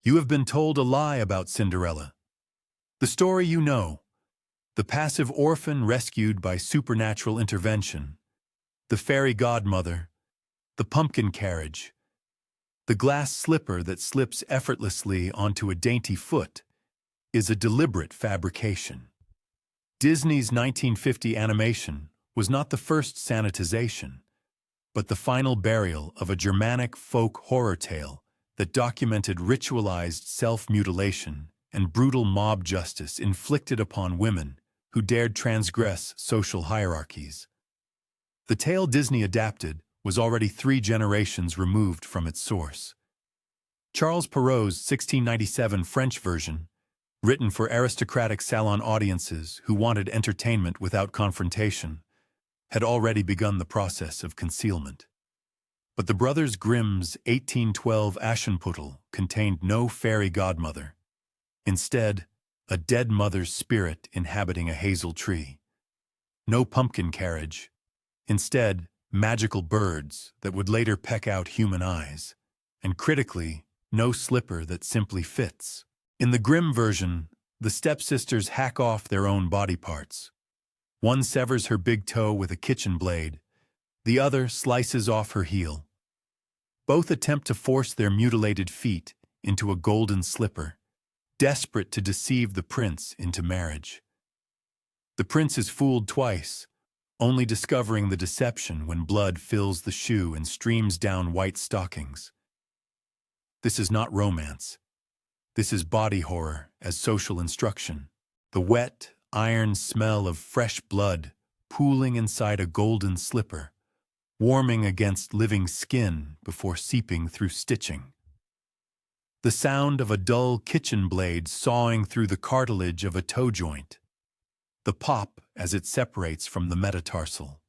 You have been told a lie about Cinderella. The story you know. The passive orphan rescued by supernatural intervention. The fairy godmother. The pumpkin carriage. The glass slipper that slips effortlessly onto a dainty foot is a deliberate fabrication. Disney's 1950 animation was not the first sanitization, but the final burial of a Germanic folk horror tale that documented ritualized self-mutilation and brutal mob justice inflicted upon women who dared transgress social hierarchies. The tale Disney adapted was already 3 generations removed from its source. Charles Perrault's 1697 French version, written for aristocratic salon audiences who wanted entertainment without confrontation, had already begun the process of concealment. But the Brothers Grimm's 1812 Aschenputtel contained no fairy godmother. Instead, a dead mother's spirit inhabiting a hazel tree. No pumpkin carriage. Instead, magical birds that would later peck out human eyes. And critically, no slipper that simply fits. In the Grimm version, the stepsisters hack off their own body parts. One severs her big toe with a kitchen blade. The other slices off her heel. Both attempt to force their mutilated feet into a golden slipper, desperate to deceive the prince into marriage. The prince is fooled twice, only discovering the deception when blood fills the shoe and streams down white stockings. This is not romance. This is body horror as social instruction. The wet, iron smell of fresh blood pooling inside a golden slipper, warming against living skin before seeping through stitching. The sound of a dull kitchen blade sawing through the cartilage of a toe joint. The pop as it separates from the metatarsal.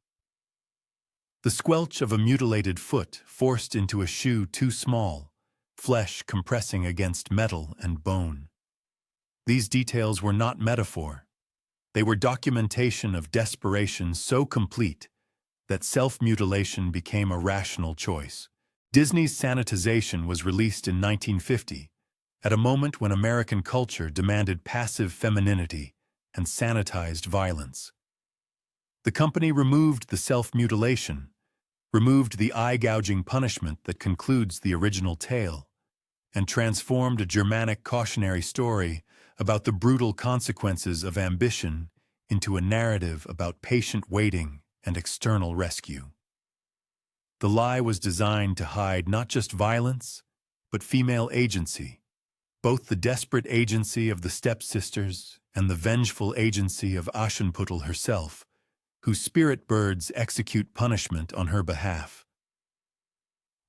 The squelch of a mutilated foot forced into a shoe too small, flesh compressing against metal and bone. These details were not metaphor. They were documentation of desperation so complete that self-mutilation became a rational choice. Disney's sanitization was released in 1950, at a moment when American culture demanded passive femininity and sanitized violence. The company removed the self-mutilation, removed the eye-gouging punishment that concludes the original tale, and transformed a Germanic cautionary story about the brutal consequences of ambition into a narrative about patient waiting and external rescue. The lie was designed to hide not just violence, but female agency, both the desperate agency of the stepsisters and the vengeful agency of Aschenputtel herself, whose spirit birds execute punishment on her behalf.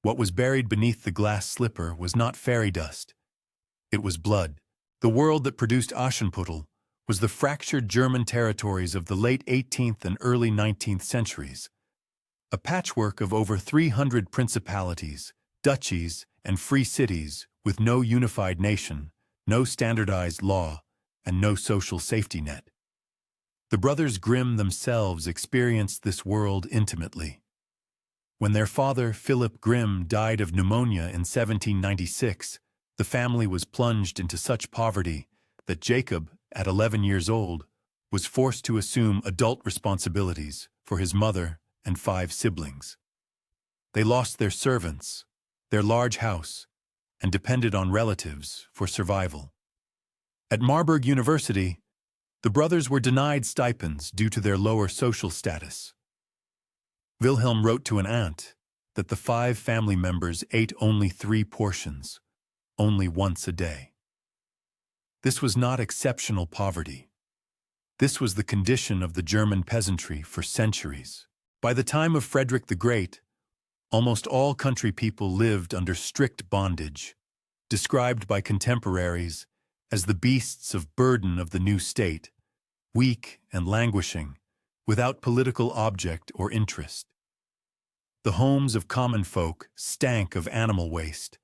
What was buried beneath the glass slipper was not fairy dust. It was blood. The world that produced Aschenputtel was the fractured German territories of the late 18th and early 19th centuries, a patchwork of over 300 principalities, duchies, and free cities with no unified nation, no standardized law, and no social safety net. The Brothers Grimm themselves experienced this world intimately. When their father, Philip Grimm, died of pneumonia in 1796, the family was plunged into such poverty that Jacob, at 11 years old, was forced to assume adult responsibilities for his mother and 5 siblings. They lost their servants, their large house, and depended on relatives for survival. At Marburg University, the brothers were denied stipends due to their lower social status. Wilhelm wrote to an aunt that the 5 family members ate only 3 portions, only once a day. This was not exceptional poverty. This was the condition of the German peasantry for centuries. By the time of Frederick the Great, almost all country people lived under strict bondage, described by contemporaries as the beasts of burden of the new state, weak and languishing, without political object or interest. The homes of common folk stank of animal waste,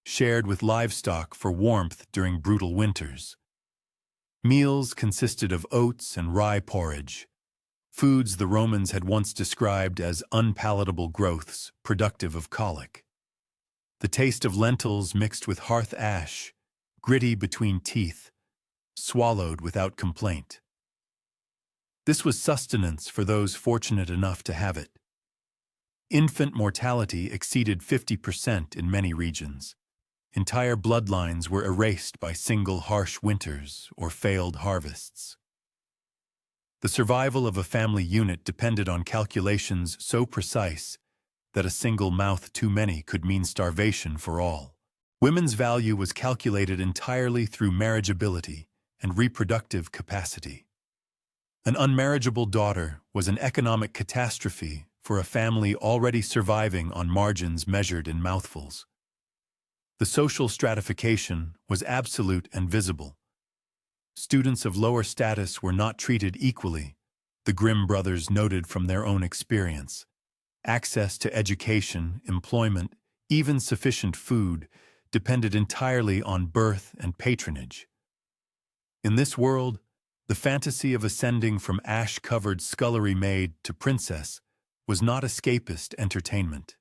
shared with livestock for warmth during brutal winters. Meals consisted of oats and rye porridge, foods the Romans had once described as unpalatable growths productive of colic. The taste of lentils mixed with hearth ash gritty between teeth, swallowed without complaint. This was sustenance for those fortunate enough to have it. Infant mortality exceeded 50% in many regions. Entire bloodlines were erased by single harsh winters or failed harvests. The survival of a family unit depended on calculations so precise that a single mouth too many could mean starvation for all. Women's value was calculated entirely through marriageability and reproductive capacity. An unmarriageable daughter was an economic catastrophe for a family already surviving on margins measured in mouthfuls. The social stratification was absolute and visible. Students of lower status were not treated equally, the Grimm brothers noted from their own experience. Access to education, employment, even sufficient food, depended entirely on birth and patronage. In this world, the fantasy of ascending from ash-covered scullery maid to princess was not escapist entertainment.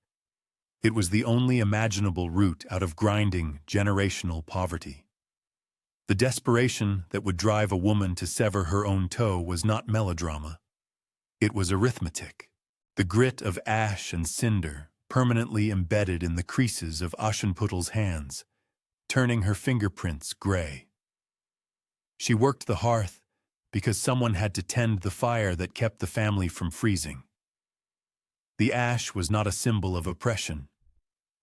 It was the only imaginable route out of grinding, generational poverty. The desperation that would drive a woman to sever her own toe was not melodrama. It was arithmetic, the grit of ash and cinder permanently embedded in the creases of Aschenputtel's hands, turning her fingerprints gray. She worked the hearth because someone had to tend the fire that kept the family from freezing. The ash was not a symbol of oppression.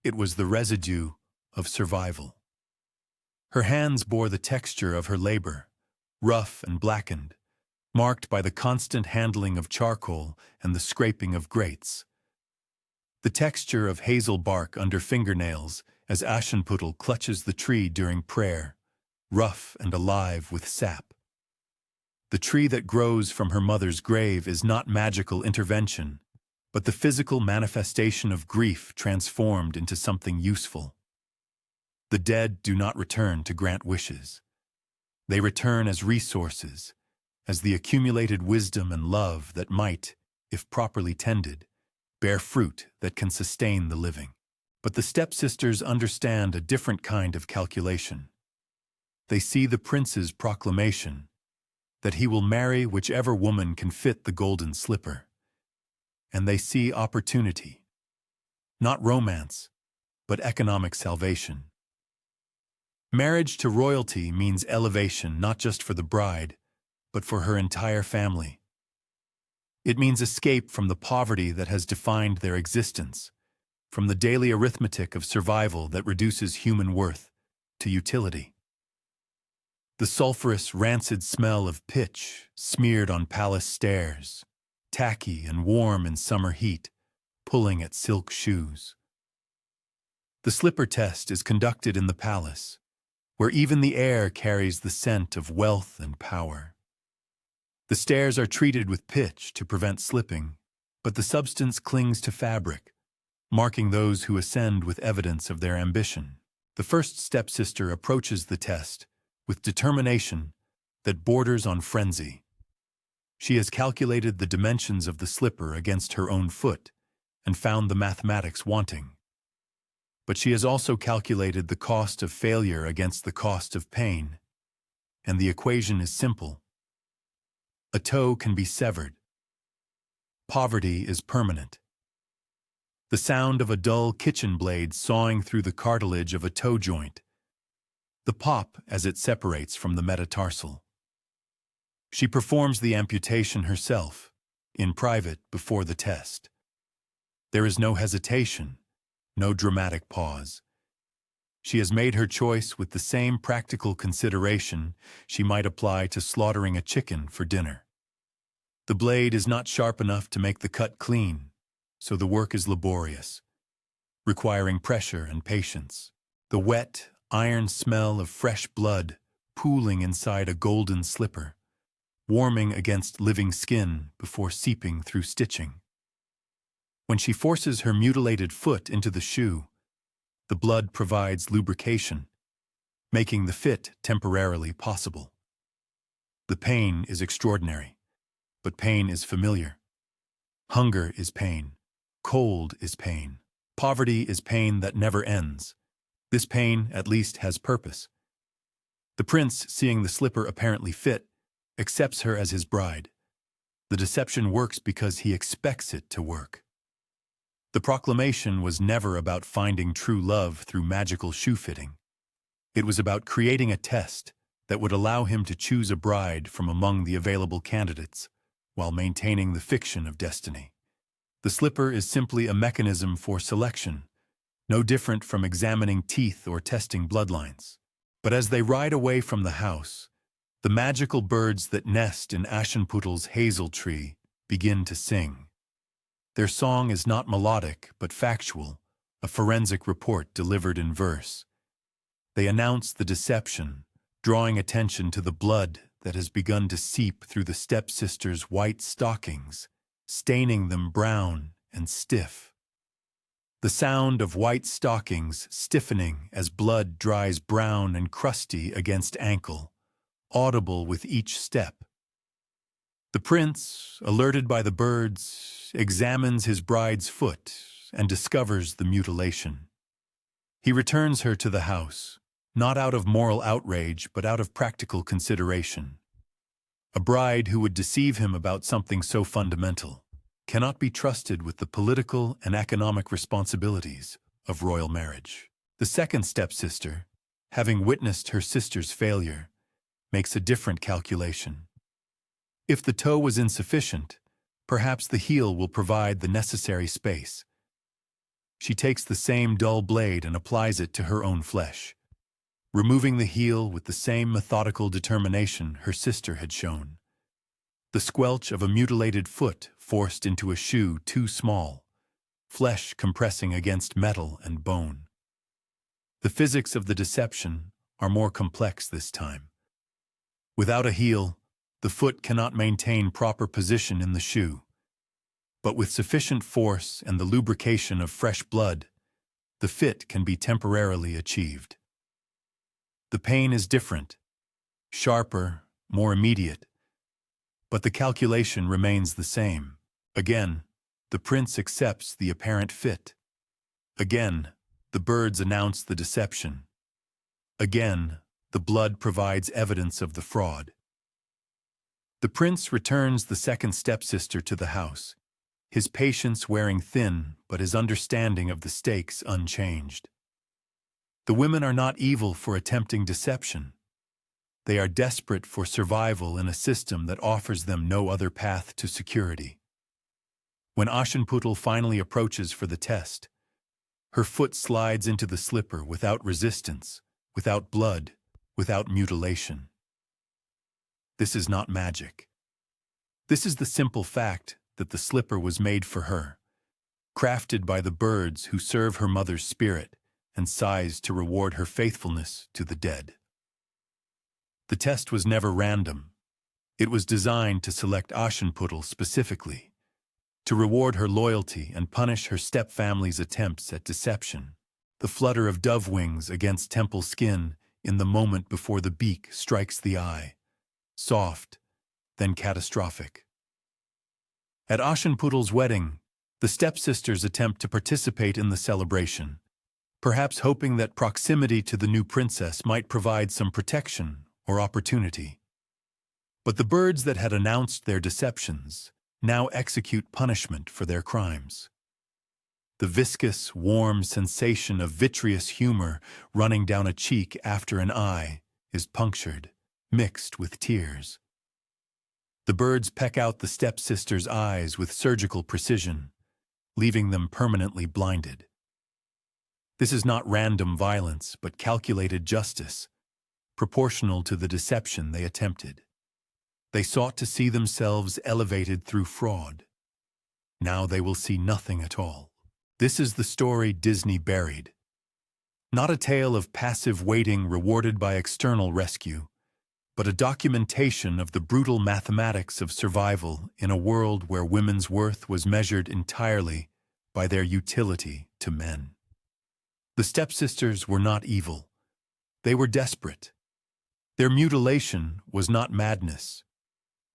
It was the residue of survival. Her hands bore the texture of her labor, rough and blackened, marked by the constant handling of charcoal and the scraping of grates. The texture of hazel bark under fingernails as Aschenputtel clutches the tree during prayer, rough and alive with sap. The tree that grows from her mother's grave is not magical intervention, but the physical manifestation of grief transformed into something useful. The dead do not return to grant wishes. They return as resources, as the accumulated wisdom and love that might, if properly tended, bear fruit that can sustain the living. But the stepsisters understand a different kind of calculation. They see the prince's proclamation that he will marry whichever woman can fit the golden slipper. And they see opportunity, not romance, but economic salvation. Marriage to royalty means elevation not just for the bride, but for her entire family. It means escape from the poverty that has defined their existence, from the daily arithmetic of survival that reduces human worth to utility. The sulphurous, rancid smell of pitch smeared on palace stairs, tacky and warm in summer heat, pulling at silk shoes. The slipper test is conducted in the palace, where even the air carries the scent of wealth and power. The stairs are treated with pitch to prevent slipping, but the substance clings to fabric, marking those who ascend with evidence of their ambition. The first stepsister approaches the test with determination that borders on frenzy. She has calculated the dimensions of the slipper against her own foot and found the mathematics wanting. But she has also calculated the cost of failure against the cost of pain, and the equation is simple. A toe can be severed. Poverty is permanent. The sound of a dull kitchen blade sawing through the cartilage of a toe joint. The pop as it separates from the metatarsal. She performs the amputation herself, in private before the test. There is no hesitation, no dramatic pause. She has made her choice with the same practical consideration she might apply to slaughtering a chicken for dinner. The blade is not sharp enough to make the cut clean, so the work is laborious, requiring pressure and patience. The wet, iron smell of fresh blood pooling inside a golden slipper, warming against living skin before seeping through stitching. When she forces her mutilated foot into the shoe, the blood provides lubrication, making the fit temporarily possible. The pain is extraordinary, but pain is familiar. Hunger is pain. Cold is pain. Poverty is pain that never ends. This pain, at least, has purpose. The prince, seeing the slipper apparently fit, accepts her as his bride. The deception works because he expects it to work. The proclamation was never about finding true love through magical shoe fitting. It was about creating a test that would allow him to choose a bride from among the available candidates, while maintaining the fiction of destiny. The slipper is simply a mechanism for selection, no different from examining teeth or testing bloodlines. But as they ride away from the house, the magical birds that nest in Aschenputtel's hazel tree begin to sing. Their song is not melodic, but factual, a forensic report delivered in verse. They announce the deception, drawing attention to the blood that has begun to seep through the stepsisters' white stockings, staining them brown and stiff. The sound of white stockings stiffening as blood dries brown and crusty against ankle, audible with each step. The prince, alerted by the birds, examines his bride's foot and discovers the mutilation. He returns her to the house, not out of moral outrage, but out of practical consideration. A bride who would deceive him about something so fundamental cannot be trusted with the political and economic responsibilities of royal marriage. The second stepsister, having witnessed her sister's failure, makes a different calculation. If the toe was insufficient, perhaps the heel will provide the necessary space. She takes the same dull blade and applies it to her own flesh, removing the heel with the same methodical determination her sister had shown. The squelch of a mutilated foot forced into a shoe too small, flesh compressing against metal and bone. The physics of the deception are more complex this time. Without a heel, the foot cannot maintain proper position in the shoe. But with sufficient force and the lubrication of fresh blood, the fit can be temporarily achieved. The pain is different, sharper, more immediate, but the calculation remains the same. Again, the prince accepts the apparent fit. Again, the birds announce the deception. Again, the blood provides evidence of the fraud. The prince returns the second stepsister to the house, his patience wearing thin, but his understanding of the stakes unchanged. The women are not evil for attempting deception. They are desperate for survival in a system that offers them no other path to security. When Aschenputtel finally approaches for the test, her foot slides into the slipper without resistance, without blood, without mutilation. This is not magic. This is the simple fact that the slipper was made for her, crafted by the birds who serve her mother's spirit and sized to reward her faithfulness to the dead. The test was never random. It was designed to select Aschenputtel specifically, to reward her loyalty and punish her stepfamily's attempts at deception. The flutter of dove wings against temple skin in the moment before the beak strikes the eye, soft, then catastrophic. At Aschenputtel's wedding, the stepsisters attempt to participate in the celebration, perhaps hoping that proximity to the new princess might provide some protection or opportunity. But the birds that had announced their deceptions now execute punishment for their crimes. The viscous, warm sensation of vitreous humor running down a cheek after an eye is punctured, mixed with tears. The birds peck out the stepsisters' eyes with surgical precision, leaving them permanently blinded. This is not random violence, but calculated justice, proportional to the deception they attempted. They sought to see themselves elevated through fraud. Now they will see nothing at all. This is the story Disney buried. Not a tale of passive waiting rewarded by external rescue, but a documentation of the brutal mathematics of survival in a world where women's worth was measured entirely by their utility to men. The stepsisters were not evil. They were desperate. Their mutilation was not madness.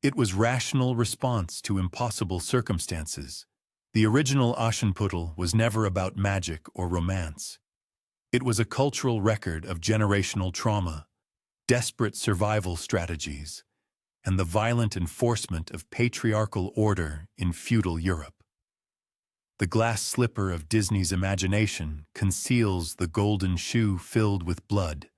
It was rational response to impossible circumstances. The original Aschenputtel was never about magic or romance. It was a cultural record of generational trauma, desperate survival strategies, and the violent enforcement of patriarchal order in feudal Europe. The glass slipper of Disney's imagination conceals the golden shoe filled with blood,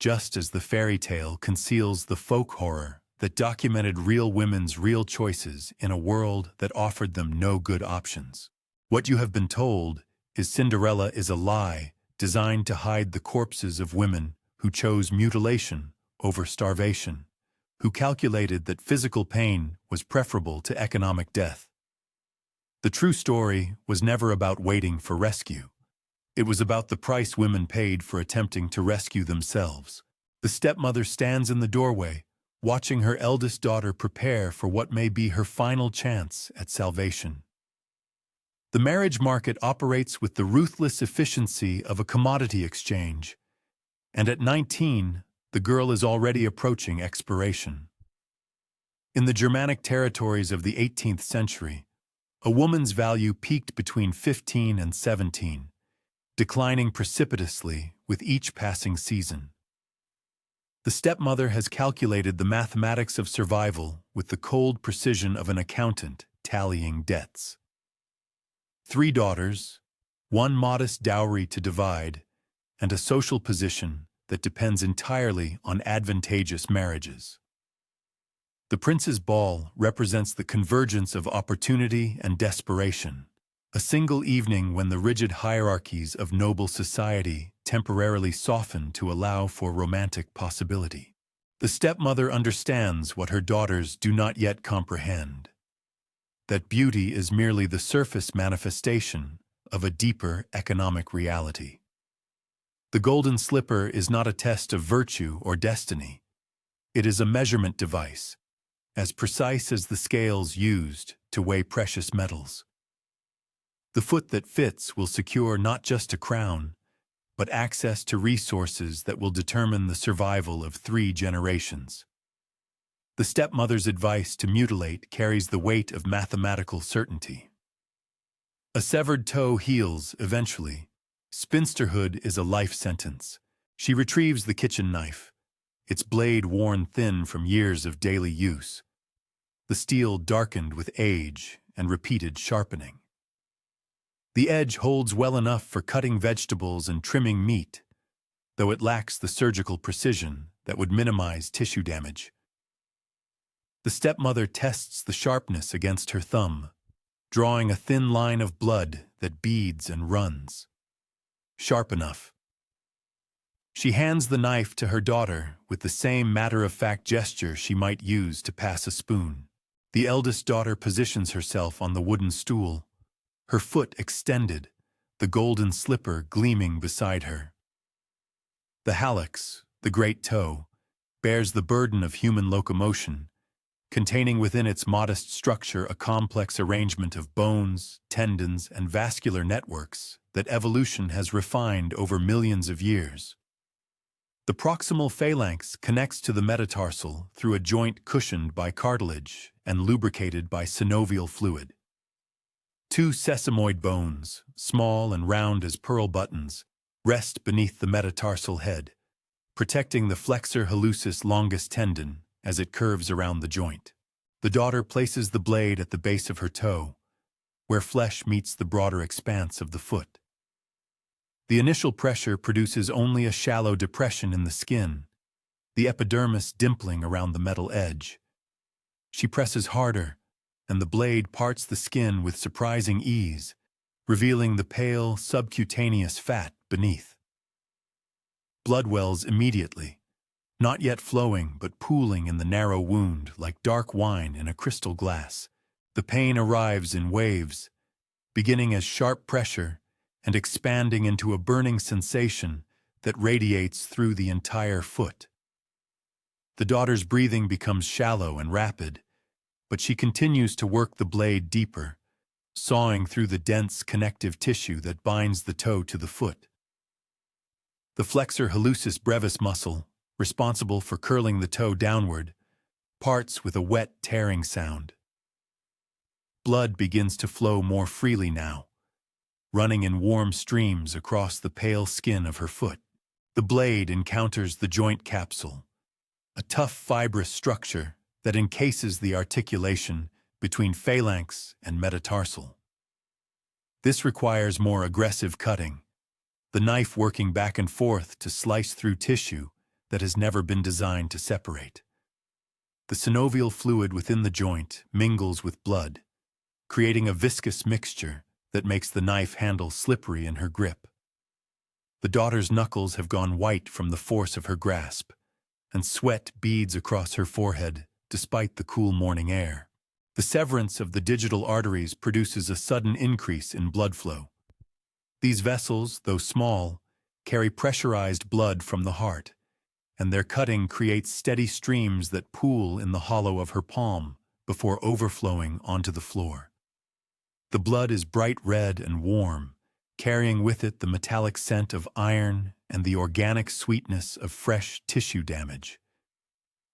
just as the fairy tale conceals the folk horror that documented real women's real choices in a world that offered them no good options. What you have been told is Cinderella is a lie designed to hide the corpses of women who chose mutilation over starvation, who calculated that physical pain was preferable to economic death. The true story was never about waiting for rescue. It was about the price women paid for attempting to rescue themselves. The stepmother stands in the doorway, watching her eldest daughter prepare for what may be her final chance at salvation. The marriage market operates with the ruthless efficiency of a commodity exchange, and at 19, the girl is already approaching expiration. In the Germanic territories of the 18th century, a woman's value peaked between 15 and 17, declining precipitously with each passing season. The stepmother has calculated the mathematics of survival with the cold precision of an accountant tallying debts. 3 daughters, 1 modest dowry to divide, and a social position that depends entirely on advantageous marriages. The prince's ball represents the convergence of opportunity and desperation, a single evening when the rigid hierarchies of noble society temporarily soften to allow for romantic possibility. The stepmother understands what her daughters do not yet comprehend, that beauty is merely the surface manifestation of a deeper economic reality. The golden slipper is not a test of virtue or destiny. It is a measurement device, as precise as the scales used to weigh precious metals. The foot that fits will secure not just a crown, but access to resources that will determine the survival of 3 generations. The stepmother's advice to mutilate carries the weight of mathematical certainty. A severed toe heals eventually. Spinsterhood is a life sentence. She retrieves the kitchen knife, its blade worn thin from years of daily use, the steel darkened with age and repeated sharpening. The edge holds well enough for cutting vegetables and trimming meat, though it lacks the surgical precision that would minimize tissue damage. The stepmother tests the sharpness against her thumb, drawing a thin line of blood that beads and runs. Sharp enough. She hands the knife to her daughter with the same matter-of-fact gesture she might use to pass a spoon. The eldest daughter positions herself on the wooden stool, her foot extended, the golden slipper gleaming beside her. The hallux, the great toe, bears the burden of human locomotion, containing within its modest structure a complex arrangement of bones, tendons, and vascular networks that evolution has refined over millions of years. The proximal phalanx connects to the metatarsal through a joint cushioned by cartilage and lubricated by synovial fluid. 2 sesamoid bones, small and round as pearl buttons, rest beneath the metatarsal head, protecting the flexor hallucis longus tendon as it curves around the joint. The daughter places the blade at the base of her toe, where flesh meets the broader expanse of the foot. The initial pressure produces only a shallow depression in the skin, the epidermis dimpling around the metal edge. She presses harder, and the blade parts the skin with surprising ease, revealing the pale, subcutaneous fat beneath. Blood wells immediately, not yet flowing but pooling in the narrow wound like dark wine in a crystal glass. The pain arrives in waves, beginning as sharp pressure and expanding into a burning sensation that radiates through the entire foot. The daughter's breathing becomes shallow and rapid, but she continues to work the blade deeper, sawing through the dense connective tissue that binds the toe to the foot. The flexor hallucis brevis muscle, responsible for curling the toe downward, parts with a wet, tearing sound. Blood begins to flow more freely now, running in warm streams across the pale skin of her foot. The blade encounters the joint capsule, a tough fibrous structure that encases the articulation between phalanx and metatarsal. This requires more aggressive cutting, the knife working back and forth to slice through tissue that has never been designed to separate. The synovial fluid within the joint mingles with blood, creating a viscous mixture that makes the knife handle slippery in her grip. The daughter's knuckles have gone white from the force of her grasp, and sweat beads across her forehead despite the cool morning air. The severance of the digital arteries produces a sudden increase in blood flow. These vessels, though small, carry pressurized blood from the heart, and their cutting creates steady streams that pool in the hollow of her palm before overflowing onto the floor. The blood is bright red and warm, carrying with it the metallic scent of iron and the organic sweetness of fresh tissue damage.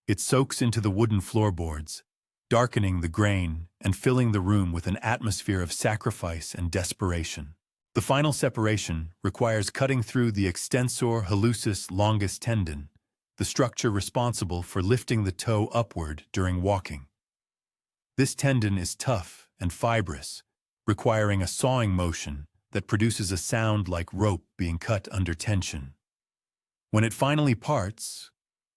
It soaks into the wooden floorboards, darkening the grain and filling the room with an atmosphere of sacrifice and desperation. The final separation requires cutting through the extensor hallucis longus tendon, the structure responsible for lifting the toe upward during walking. This tendon is tough and fibrous, requiring a sawing motion that produces a sound like rope being cut under tension. When it finally parts,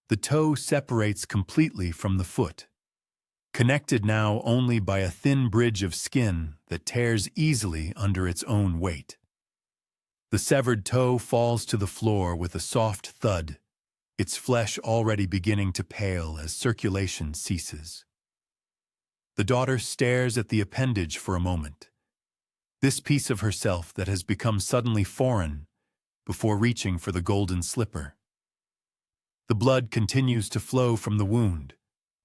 the toe separates completely from the foot, connected now only by a thin bridge of skin that tears easily under its own weight. The severed toe falls to the floor with a soft thud, its flesh already beginning to pale as circulation ceases. The daughter stares at the appendage for a moment, this piece of herself that has become suddenly foreign, before reaching for the golden slipper. The blood continues to flow from the wound,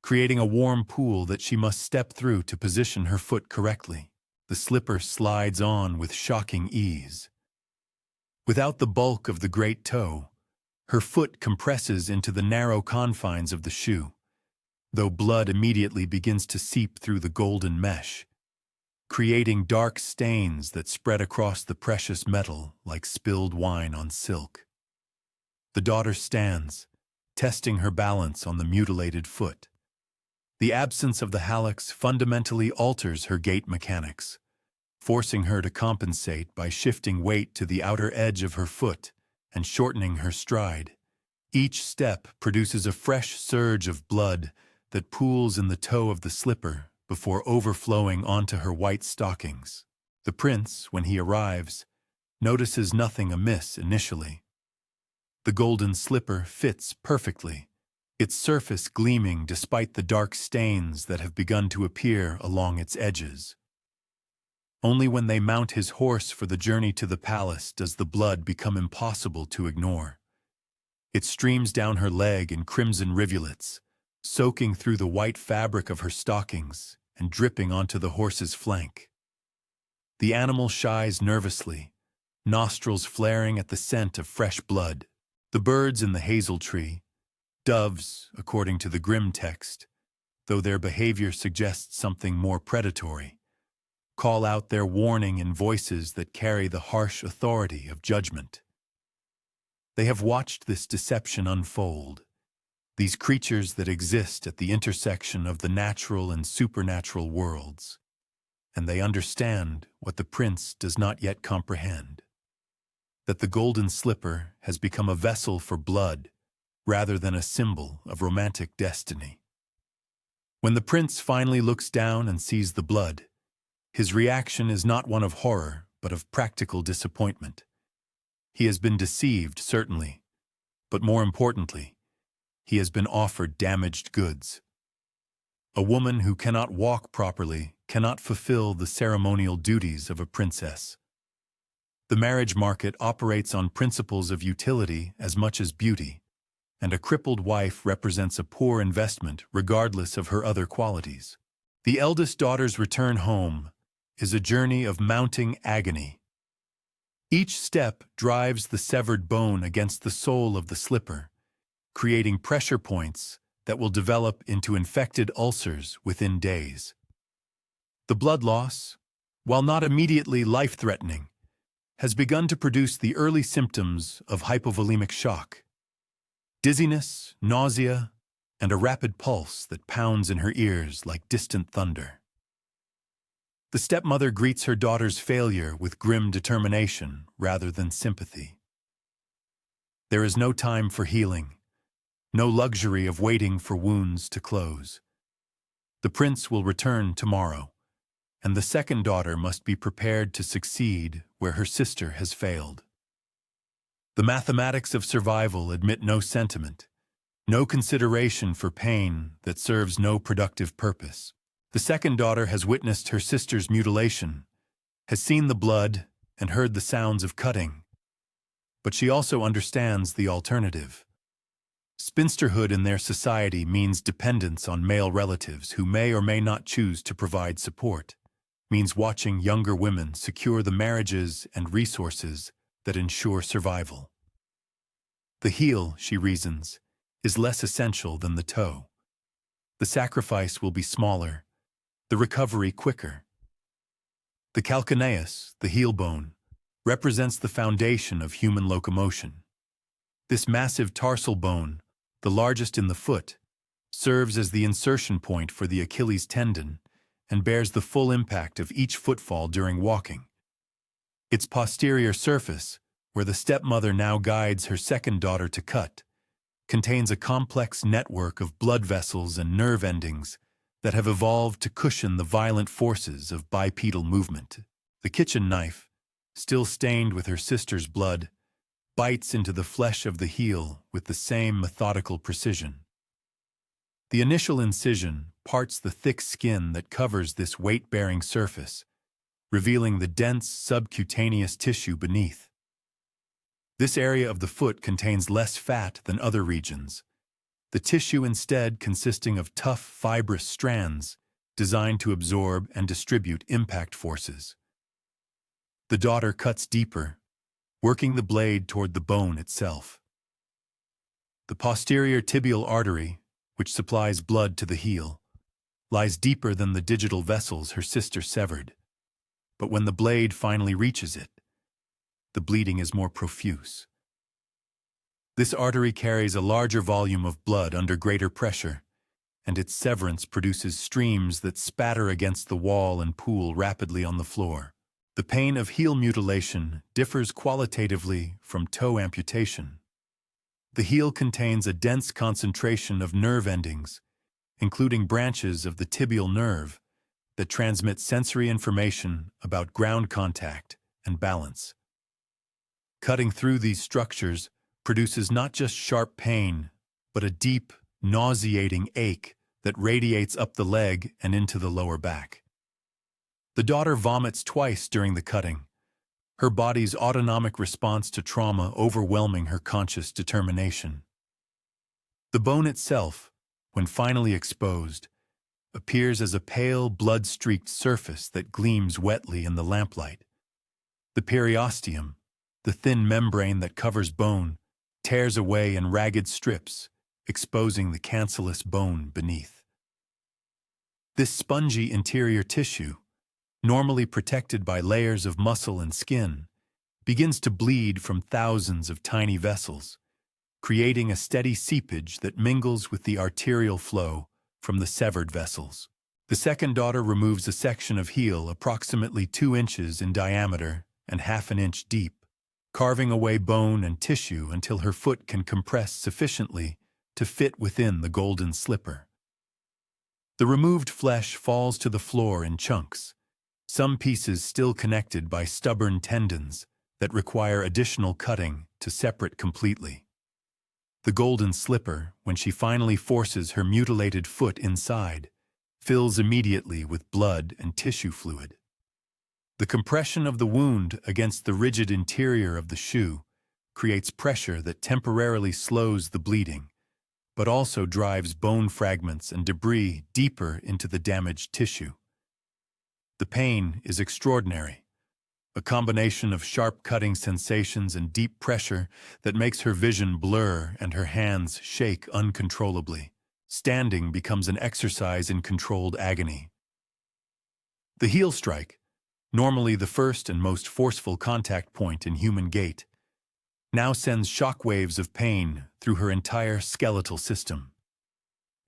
creating a warm pool that she must step through to position her foot correctly. The slipper slides on with shocking ease. Without the bulk of the great toe, her foot compresses into the narrow confines of the shoe, though blood immediately begins to seep through the golden mesh, creating dark stains that spread across the precious metal like spilled wine on silk. The daughter stands, testing her balance on the mutilated foot. The absence of the hallux fundamentally alters her gait mechanics, forcing her to compensate by shifting weight to the outer edge of her foot and shortening her stride. Each step produces a fresh surge of blood that pools in the toe of the slipper before overflowing onto her white stockings. The prince, when he arrives, notices nothing amiss initially. The golden slipper fits perfectly, its surface gleaming despite the dark stains that have begun to appear along its edges. Only when they mount his horse for the journey to the palace does the blood become impossible to ignore. It streams down her leg in crimson rivulets, soaking through the white fabric of her stockings and dripping onto the horse's flank. The animal shies nervously, nostrils flaring at the scent of fresh blood. The birds in the hazel tree, doves, according to the Grimm text, though their behavior suggests something more predatory, call out their warning in voices that carry the harsh authority of judgment. They have watched this deception unfold, these creatures that exist at the intersection of the natural and supernatural worlds, and they understand what the prince does not yet comprehend, that the golden slipper has become a vessel for blood rather than a symbol of romantic destiny. When the prince finally looks down and sees the blood, his reaction is not one of horror, but of practical disappointment. He has been deceived, certainly, but more importantly, he has been offered damaged goods. A woman who cannot walk properly cannot fulfill the ceremonial duties of a princess. The marriage market operates on principles of utility as much as beauty, and a crippled wife represents a poor investment regardless of her other qualities. The eldest daughter's return home is a journey of mounting agony. Each step drives the severed bone against the sole of the slipper, creating pressure points that will develop into infected ulcers within days. The blood loss, while not immediately life-threatening, has begun to produce the early symptoms of hypovolemic shock. Dizziness, nausea, and a rapid pulse that pounds in her ears like distant thunder. The stepmother greets her daughter's failure with grim determination rather than sympathy. There is no time for healing, no luxury of waiting for wounds to close. The prince will return tomorrow, and the second daughter must be prepared to succeed where her sister has failed. The mathematics of survival admit no sentiment, no consideration for pain that serves no productive purpose. The second daughter has witnessed her sister's mutilation, has seen the blood and heard the sounds of cutting, but she also understands the alternative. Spinsterhood in their society means dependence on male relatives who may or may not choose to provide support, means watching younger women secure the marriages and resources that ensure survival. The heel, she reasons, is less essential than the toe. The sacrifice will be smaller, the recovery quicker. The calcaneus, the heel bone, represents the foundation of human locomotion. This massive tarsal bone, the largest in the foot, serves as the insertion point for the Achilles tendon and bears the full impact of each footfall during walking. Its posterior surface, where the stepmother now guides her second daughter to cut, contains a complex network of blood vessels and nerve endings that have evolved to cushion the violent forces of bipedal movement. The kitchen knife, still stained with her sister's blood, bites into the flesh of the heel with the same methodical precision. The initial incision parts the thick skin that covers this weight-bearing surface, revealing the dense subcutaneous tissue beneath. This area of the foot contains less fat than other regions, the tissue instead consisting of tough, fibrous strands designed to absorb and distribute impact forces. The daughter cuts deeper, working the blade toward the bone itself. The posterior tibial artery, which supplies blood to the heel, lies deeper than the digital vessels her sister severed. But when the blade finally reaches it, the bleeding is more profuse. This artery carries a larger volume of blood under greater pressure, and its severance produces streams that spatter against the wall and pool rapidly on the floor. The pain of heel mutilation differs qualitatively from toe amputation. The heel contains a dense concentration of nerve endings, including branches of the tibial nerve, that transmit sensory information about ground contact and balance. Cutting through these structures produces not just sharp pain, but a deep, nauseating ache that radiates up the leg and into the lower back. The daughter vomits twice during the cutting, her body's autonomic response to trauma overwhelming her conscious determination. The bone itself, when finally exposed, appears as a pale, blood-streaked surface that gleams wetly in the lamplight. The periosteum, the thin membrane that covers bone, tears away in ragged strips, exposing the cancellous bone beneath. This spongy interior tissue, normally protected by layers of muscle and skin, begins to bleed from thousands of tiny vessels, creating a steady seepage that mingles with the arterial flow from the severed vessels. The second daughter removes a section of heel approximately 2 inches in diameter and half an inch deep, carving away bone and tissue until her foot can compress sufficiently to fit within the golden slipper. The removed flesh falls to the floor in chunks, some pieces still connected by stubborn tendons that require additional cutting to separate completely. The golden slipper, when she finally forces her mutilated foot inside, fills immediately with blood and tissue fluid. The compression of the wound against the rigid interior of the shoe creates pressure that temporarily slows the bleeding, but also drives bone fragments and debris deeper into the damaged tissue. The pain is extraordinary, a combination of sharp cutting sensations and deep pressure that makes her vision blur and her hands shake uncontrollably. Standing becomes an exercise in controlled agony. The heel strike, normally the first and most forceful contact point in human gait, now sends shock waves of pain through her entire skeletal system.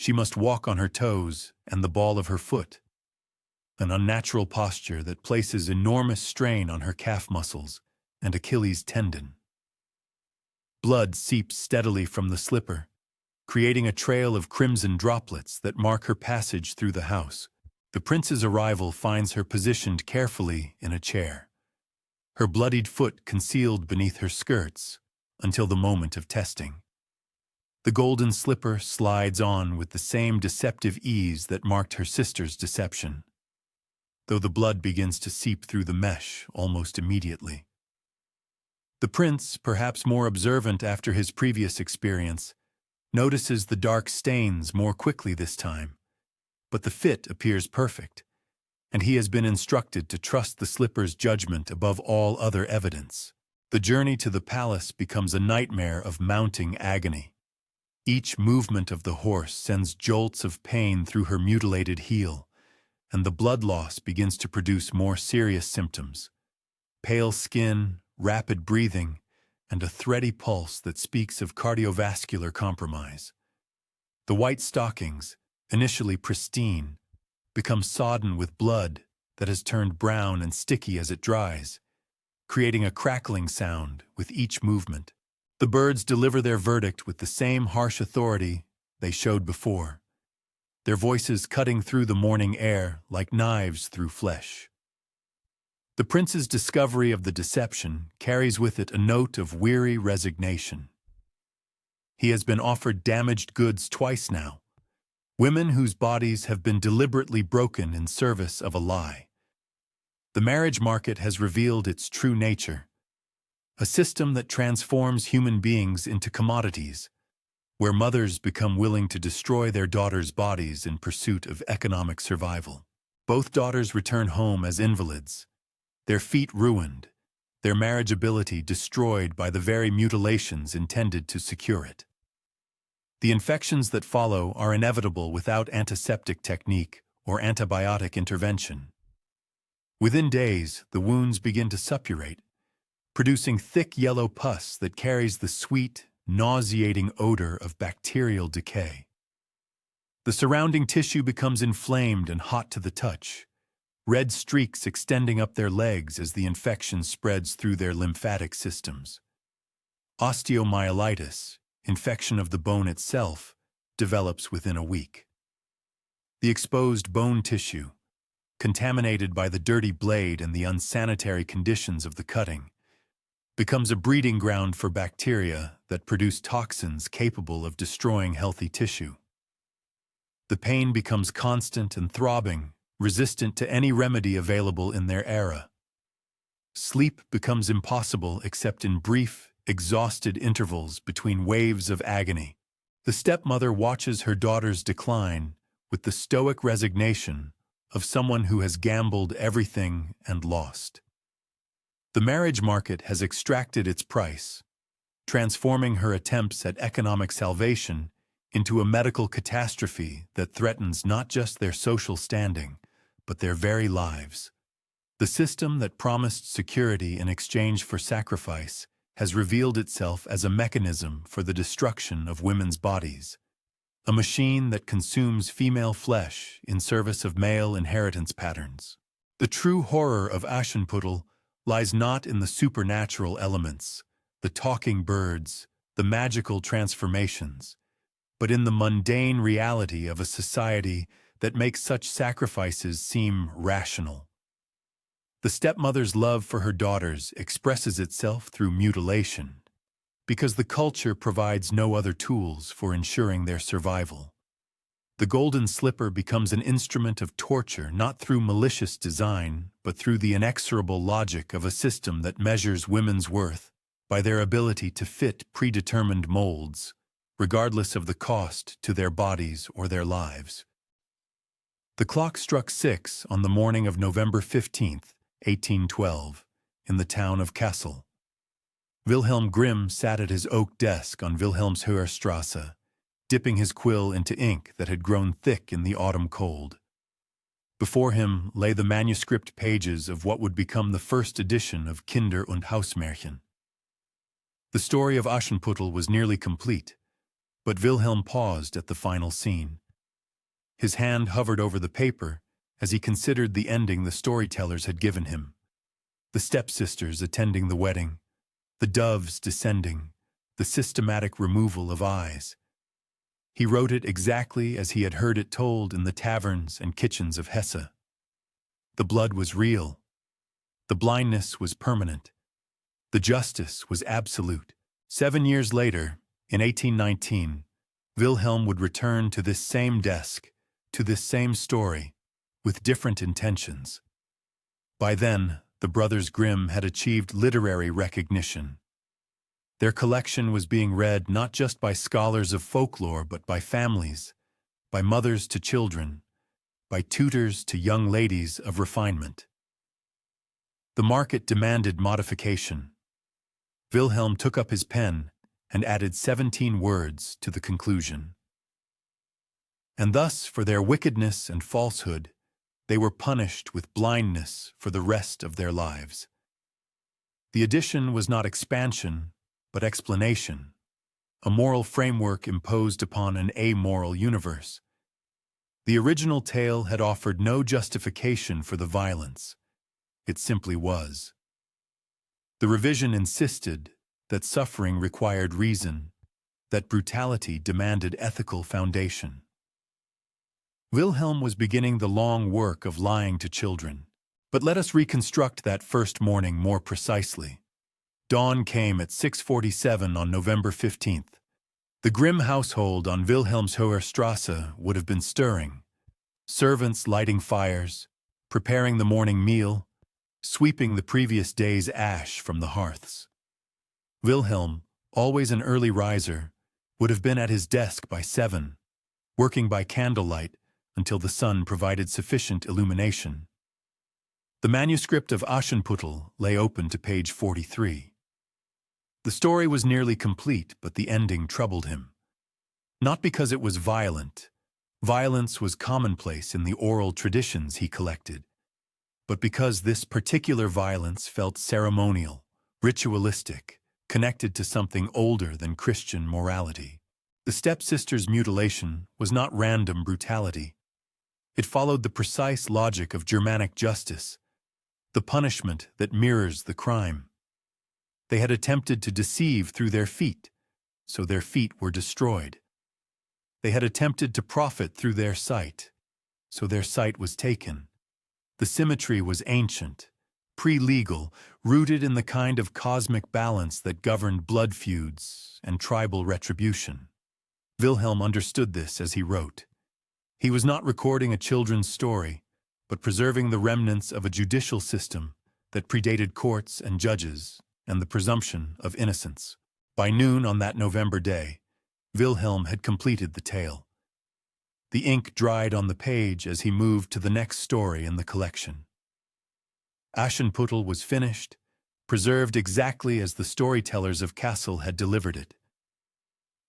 She must walk on her toes and the ball of her foot, an unnatural posture that places enormous strain on her calf muscles and Achilles tendon. Blood seeps steadily from the slipper, creating a trail of crimson droplets that mark her passage through the house. The prince's arrival finds her positioned carefully in a chair, her bloodied foot concealed beneath her skirts until the moment of testing. The golden slipper slides on with the same deceptive ease that marked her sister's deception, though the blood begins to seep through the mesh almost immediately. The prince, perhaps more observant after his previous experience, notices the dark stains more quickly this time, but the fit appears perfect, and he has been instructed to trust the slipper's judgment above all other evidence. The journey to the palace becomes a nightmare of mounting agony. Each movement of the horse sends jolts of pain through her mutilated heel, and the blood loss begins to produce more serious symptoms: pale skin, rapid breathing, and a thready pulse that speaks of cardiovascular compromise. The white stockings, initially pristine, become sodden with blood that has turned brown and sticky as it dries, creating a crackling sound with each movement. The birds deliver their verdict with the same harsh authority they showed before, their voices cutting through the morning air like knives through flesh. The prince's discovery of the deception carries with it a note of weary resignation. He has been offered damaged goods twice now, women whose bodies have been deliberately broken in service of a lie. The marriage market has revealed its true nature, a system that transforms human beings into commodities, where mothers become willing to destroy their daughters' bodies in pursuit of economic survival. Both daughters return home as invalids, their feet ruined, their marriageability destroyed by the very mutilations intended to secure it. The infections that follow are inevitable without antiseptic technique or antibiotic intervention. Within days, the wounds begin to suppurate, producing thick yellow pus that carries the sweet, nauseating odor of bacterial decay. The surrounding tissue becomes inflamed and hot to the touch, red streaks extending up their legs as the infection spreads through their lymphatic systems. Osteomyelitis, infection of the bone itself, develops within a week. The exposed bone tissue, contaminated by the dirty blade and the unsanitary conditions of the cutting, becomes a breeding ground for bacteria that produce toxins capable of destroying healthy tissue. The pain becomes constant and throbbing, resistant to any remedy available in their era. Sleep becomes impossible except in brief, exhausted intervals between waves of agony. The stepmother watches her daughter's decline with the stoic resignation of someone who has gambled everything and lost. The marriage market has extracted its price, transforming her attempts at economic salvation into a medical catastrophe that threatens not just their social standing, but their very lives. The system that promised security in exchange for sacrifice has revealed itself as a mechanism for the destruction of women's bodies, a machine that consumes female flesh in service of male inheritance patterns. The true horror of Aschenputtel lies not in the supernatural elements, the talking birds, the magical transformations, but in the mundane reality of a society that makes such sacrifices seem rational. The stepmother's love for her daughters expresses itself through mutilation, because the culture provides no other tools for ensuring their survival. The golden slipper becomes an instrument of torture not through malicious design, but through the inexorable logic of a system that measures women's worth by their ability to fit predetermined molds, regardless of the cost to their bodies or their lives. The clock struck 6 on the morning of November 15th, 1812, in the town of Kassel. Wilhelm Grimm sat at his oak desk on Wilhelmshöherstrasse, dipping his quill into ink that had grown thick in the autumn cold. Before him lay the manuscript pages of what would become the first edition of Kinder- und Hausmärchen. The story of Aschenputtel was nearly complete, but Wilhelm paused at the final scene. His hand hovered over the paper as he considered the ending the storytellers had given him. The stepsisters attending the wedding, the doves descending, the systematic removal of eyes. He wrote it exactly as he had heard it told in the taverns and kitchens of Hesse. The blood was real. The blindness was permanent. The justice was absolute. 7 years later, in 1819, Wilhelm would return to this same desk, to this same story, with different intentions. By then, the Brothers Grimm had achieved literary recognition. Their collection was being read not just by scholars of folklore, but by families, by mothers to children, by tutors to young ladies of refinement. The market demanded modification. Wilhelm took up his pen and added 17 words to the conclusion. And thus, for their wickedness and falsehood, they were punished with blindness for the rest of their lives. The addition was not expansion, but explanation, a moral framework imposed upon an amoral universe. The original tale had offered no justification for the violence. It simply was. The revision insisted that suffering required reason, that brutality demanded ethical foundation. Wilhelm was beginning the long work of lying to children. But let us reconstruct that first morning more precisely. Dawn came at 6:47 on November 15th. The Grimm household on Wilhelmshoher Strasse would have been stirring. Servants lighting fires, preparing the morning meal, sweeping the previous day's ash from the hearths. Wilhelm, always an early riser, would have been at his desk by 7, working by candlelight until the sun provided sufficient illumination. The manuscript of Aschenputtel lay open to page 43. The story was nearly complete, but the ending troubled him. Not because it was violent. Violence was commonplace in the oral traditions he collected. But because this particular violence felt ceremonial, ritualistic, connected to something older than Christian morality. The stepsisters' mutilation was not random brutality. It followed the precise logic of Germanic justice, the punishment that mirrors the crime. They had attempted to deceive through their feet, so their feet were destroyed. They had attempted to profit through their sight, so their sight was taken. The symmetry was ancient, pre-legal, rooted in the kind of cosmic balance that governed blood feuds and tribal retribution. Wilhelm understood this as he wrote. He was not recording a children's story, but preserving the remnants of a judicial system that predated courts and judges and the presumption of innocence. By noon on that November day, Wilhelm had completed the tale. The ink dried on the page as he moved to the next story in the collection. Aschenputtel was finished, preserved exactly as the storytellers of Kassel had delivered it.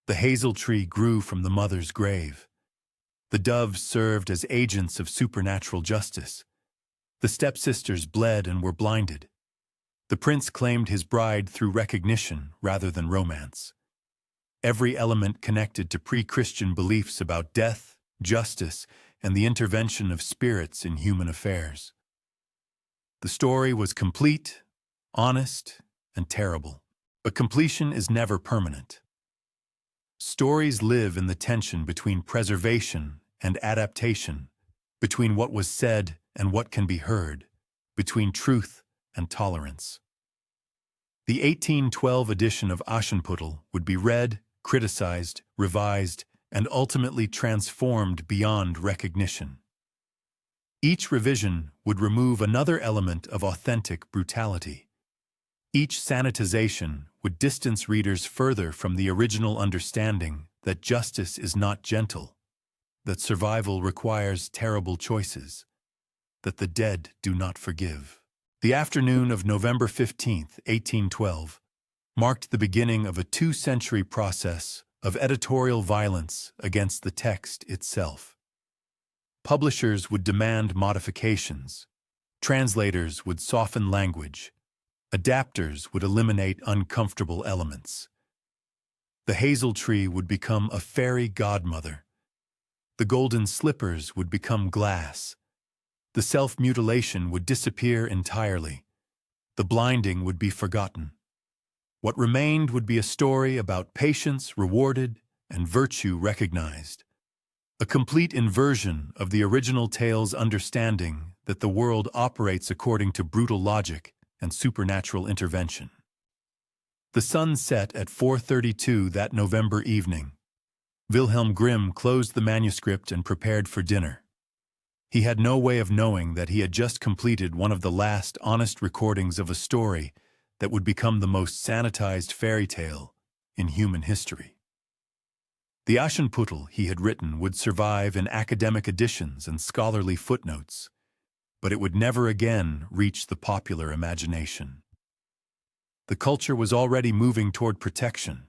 The hazel tree grew from the mother's grave. The doves served as agents of supernatural justice. The stepsisters bled and were blinded. The prince claimed his bride through recognition rather than romance. Every element connected to pre-Christian beliefs about death, justice, and the intervention of spirits in human affairs. The story was complete, honest, and terrible. But completion is never permanent. Stories live in the tension between preservation and adaptation, between what was said and what can be heard, between truth and tolerance. The 1812 edition of Aschenputtel would be read, criticized, revised, and ultimately transformed beyond recognition. Each revision would remove another element of authentic brutality. Each sanitization would distance readers further from the original understanding that justice is not gentle, that survival requires terrible choices, that the dead do not forgive. The afternoon of November 15, 1812, marked the beginning of a 2-century process of editorial violence against the text itself. Publishers would demand modifications, translators would soften language, adapters would eliminate uncomfortable elements. The hazel tree would become a fairy godmother. The golden slippers would become glass. The self-mutilation would disappear entirely. The blinding would be forgotten. What remained would be a story about patience rewarded and virtue recognized. A complete inversion of the original tale's understanding that the world operates according to brutal logic and supernatural intervention. The sun set at 4:32 that November evening. Wilhelm Grimm closed the manuscript and prepared for dinner. He had no way of knowing that he had just completed one of the last honest recordings of a story that would become the most sanitized fairy tale in human history. The Aschenputtel he had written would survive in academic editions and scholarly footnotes, but it would never again reach the popular imagination. The culture was already moving toward protection,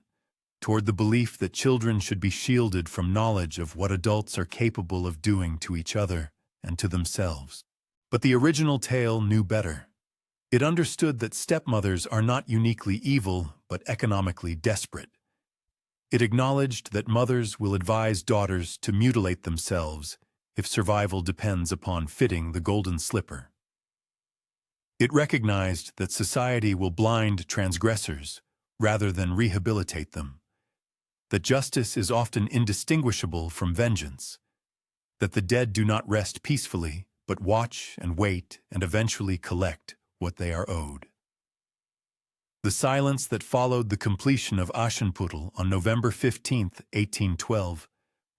toward the belief that children should be shielded from knowledge of what adults are capable of doing to each other and to themselves. But the original tale knew better. It understood that stepmothers are not uniquely evil, but economically desperate. It acknowledged that mothers will advise daughters to mutilate themselves if survival depends upon fitting the golden slipper. It recognized that society will blind transgressors rather than rehabilitate them, that justice is often indistinguishable from vengeance, that the dead do not rest peacefully, but watch and wait and eventually collect what they are owed. The silence that followed the completion of Aschenputtel on November 15, 1812,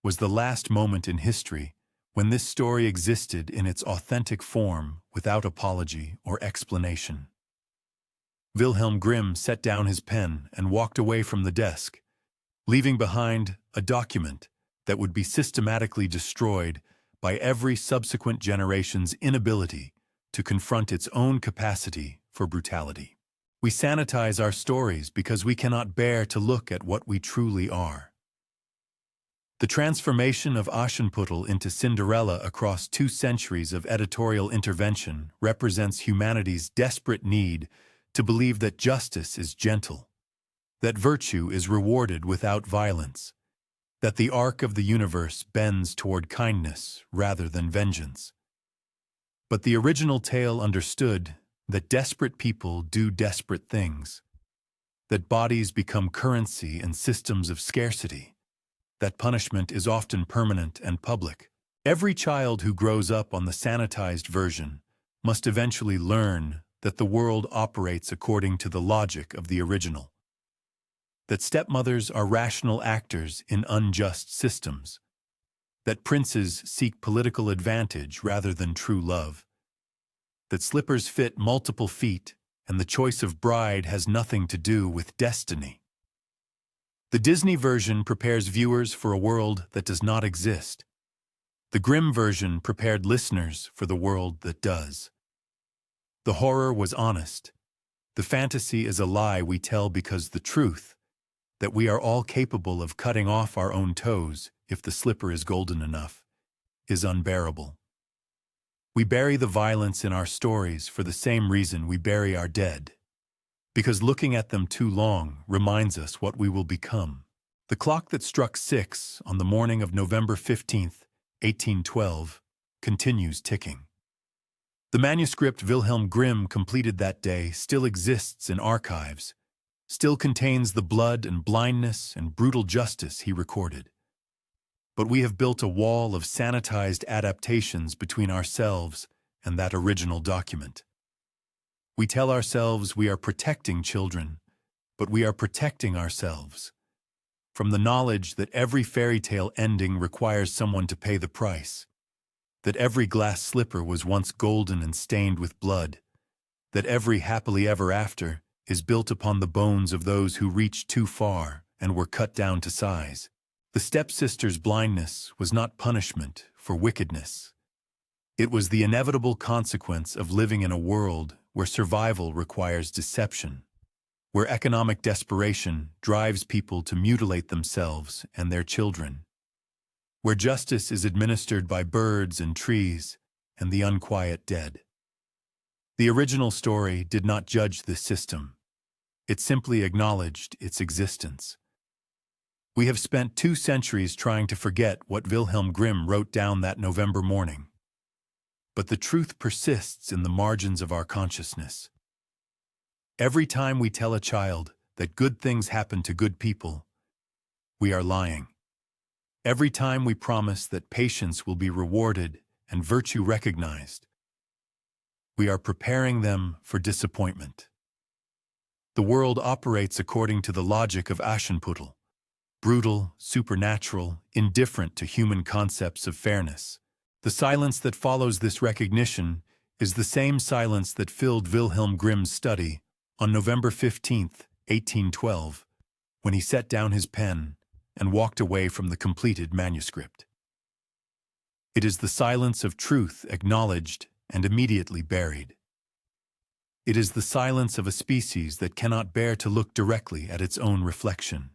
was the last moment in history when this story existed in its authentic form without apology or explanation. Wilhelm Grimm set down his pen and walked away from the desk, leaving behind a document that would be systematically destroyed by every subsequent generation's inability to confront its own capacity for brutality. We sanitize our stories because we cannot bear to look at what we truly are. The transformation of Aschenputtel into Cinderella across 2 centuries of editorial intervention represents humanity's desperate need to believe that justice is gentle, that virtue is rewarded without violence, that the arc of the universe bends toward kindness rather than vengeance. But the original tale understood that desperate people do desperate things, that bodies become currency in systems of scarcity, that punishment is often permanent and public. Every child who grows up on the sanitized version must eventually learn that the world operates according to the logic of the original, that stepmothers are rational actors in unjust systems, that princes seek political advantage rather than true love, that slippers fit multiple feet and the choice of bride has nothing to do with destiny. The Disney version prepares viewers for a world that does not exist. The Grimm version prepared listeners for the world that does. The horror was honest. The fantasy is a lie we tell because the truth, that we are all capable of cutting off our own toes if the slipper is golden enough, is unbearable. We bury the violence in our stories for the same reason we bury our dead, because looking at them too long reminds us what we will become. The clock that struck 6 on the morning of November 15th, 1812, continues ticking. The manuscript Wilhelm Grimm completed that day still exists in archives, still contains the blood and blindness and brutal justice he recorded. But we have built a wall of sanitized adaptations between ourselves and that original document. We tell ourselves we are protecting children, but we are protecting ourselves from the knowledge that every fairy tale ending requires someone to pay the price, that every glass slipper was once golden and stained with blood, that every happily ever after is built upon the bones of those who reached too far and were cut down to size. The stepsisters' blindness was not punishment for wickedness. It was the inevitable consequence of living in a world where survival requires deception, where economic desperation drives people to mutilate themselves and their children, where justice is administered by birds and trees and the unquiet dead. The original story did not judge this system. It simply acknowledged its existence. We have spent 2 centuries trying to forget what Wilhelm Grimm wrote down that November morning. But the truth persists in the margins of our consciousness. Every time we tell a child that good things happen to good people, we are lying. Every time we promise that patience will be rewarded and virtue recognized, we are preparing them for disappointment. The world operates according to the logic of Aschenputtel, brutal, supernatural, indifferent to human concepts of fairness. The silence that follows this recognition is the same silence that filled Wilhelm Grimm's study on November 15, 1812, when he set down his pen and walked away from the completed manuscript. It is the silence of truth acknowledged and immediately buried. It is the silence of a species that cannot bear to look directly at its own reflection.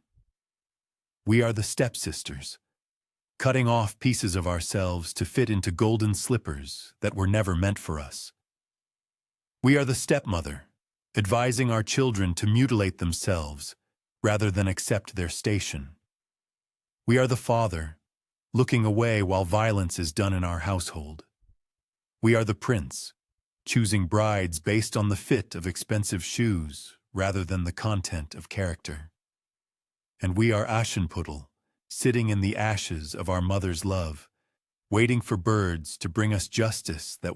We are the stepsisters, cutting off pieces of ourselves to fit into golden slippers that were never meant for us. We are the stepmother, advising our children to mutilate themselves rather than accept their station. We are the father, looking away while violence is done in our household. We are the prince, choosing brides based on the fit of expensive shoes rather than the content of character. And we are Aschenputtel, sitting in the ashes of our mother's love, waiting for birds to bring us justice that